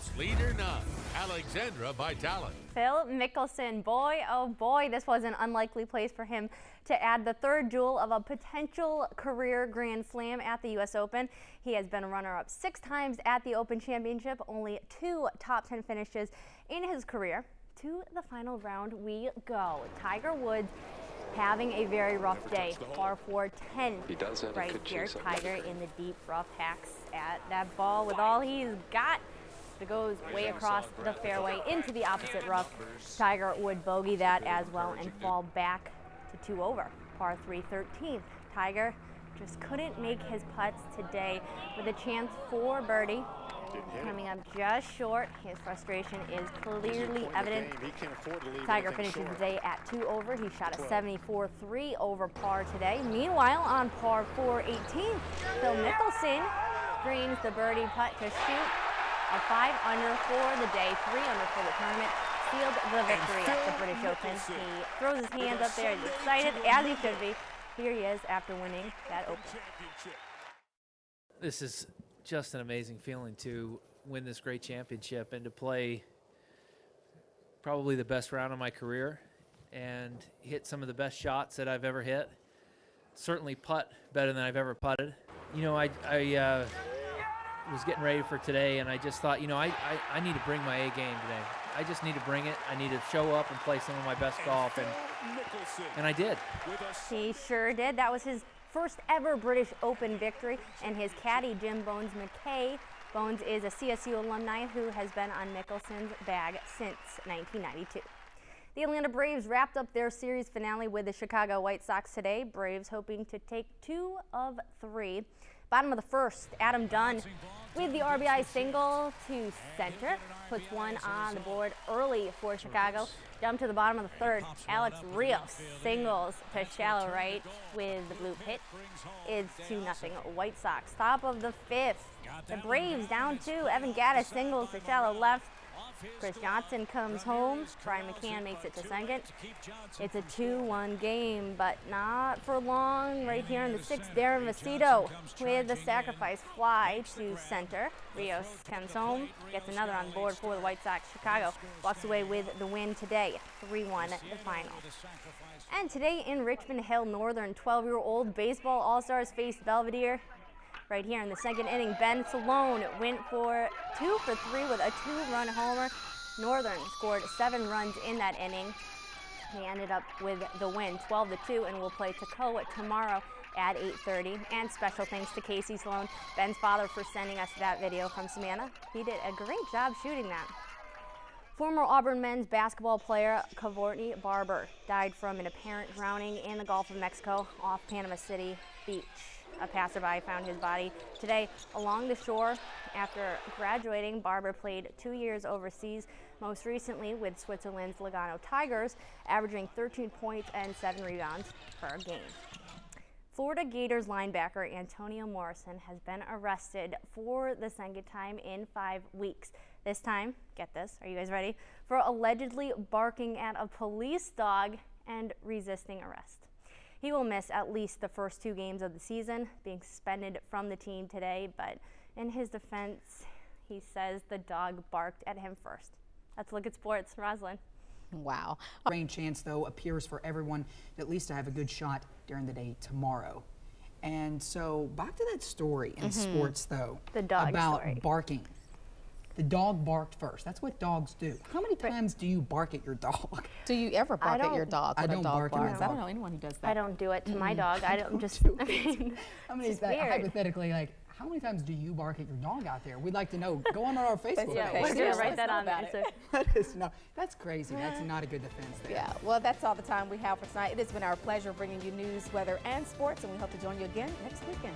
It's leader none, Alexandra Vitalis. Phil Mickelson, boy, oh boy, this was an unlikely place for him to add the third jewel of a potential career Grand Slam at the U.S. Open. He has been a runner-up 6 times at the Open Championship, only 2 top 10 finishes in his career. To the final round we go. Tiger Woods having a very rough day. Par 4 10 right here. Tiger in the deep rough hacks at that ball with all he's got. It goes way across the fairway into the opposite rough. Tiger would bogey that as well and fall back to 2 over. Par 3 13th. Tiger just couldn't make his putts today with a chance for birdie. Coming up just short. His frustration is clearly evident. Tiger finishes the day at 2 over. He shot a 74-3 over par today. Meanwhile, on par 4 18th, Phil Mickelson greens the birdie putt to shoot a 5 under for the day, 3 under for the tournament. Sealed the victory at the British Open. He throws his hands up there. He's excited, as he should be. Here he is after winning that Open. This is just an amazing feeling to win this great championship and to play probably the best round of my career and hit some of the best shots that I've ever hit. Certainly putt better than I've ever putted. You know, I was getting ready for today and I just thought, you know, I need to bring my A game today. I just need to bring it. I need to show up and play some of my best golf, and I did. He sure did. That was his first ever British Open victory, and his caddy, Jim Bones McKay. Bones is a CSU alumni who has been on Mickelson's bag since 1992. The Atlanta Braves wrapped up their series finale with the Chicago White Sox today. Braves hoping to take 2 of 3. Bottom of the first, Adam Dunn with the RBI single to center, puts one on the board early for Chicago. Jump to the bottom of the third, Alex Rios singles to shallow right with the blue pit. It's 2-0 White Sox. Top of the 5th, the Braves down 2. Evan Gattis singles to shallow left. Chris Johnson comes home. Brian McCann makes it to second. It's a 2-1 game, but not for long. Right here in the 6th, Darren Vecito with the sacrifice fly to center. Rios comes home, gets another on board for the White Sox. Chicago walks away with the win today, 3-1 the final. And today in Richmond Hill Northern, 12-year-old baseball all-stars faced Belvedere. Right here in the 2nd inning, Ben Salone went for 2 for 3 with a 2-run homer. Northern scored 7 runs in that inning. He ended up with the win, 12-2, and will play Toccoa tomorrow at 8:30. And special thanks to Casey Salone, Ben's father, for sending us that video from Savannah. He did a great job shooting that. Former Auburn men's basketball player Kavortney Barber died from an apparent drowning in the Gulf of Mexico off Panama City Beach. A passerby found his body today along the shore. After graduating, Barber played 2 years overseas, most recently with Switzerland's Lugano Tigers, averaging 13 points and 7 rebounds per game. Florida Gators linebacker Antonio Morrison has been arrested for the second time in 5 weeks. This time, get this, are you guys ready? For allegedly barking at a police dog and resisting arrest. He will miss at least the first 2 games of the season, being suspended from the team today, but in his defense, he says the dog barked at him first. Let's look at sports. Roslyn. Wow. Rain chance, though, appears for everyone at least to have a good shot during the day tomorrow. And so back to that story in sports, though, the dog about story. Barking. The dog barked first. That's what dogs do. How many times do you bark at your dog? Do you ever bark at your dog when a dog barks? I don't know anyone who does that. I don't do it to my dog. I don't just, I mean, how many hypothetically, like, how many times do you bark at your dog out there? We'd like to know. Go on our Facebook page. We're going to write that on there. Let us know. That's crazy. That's not a good defense there. Yeah, well, that's all the time we have for tonight. It has been our pleasure bringing you news, weather, and sports, and we hope to join you again next weekend.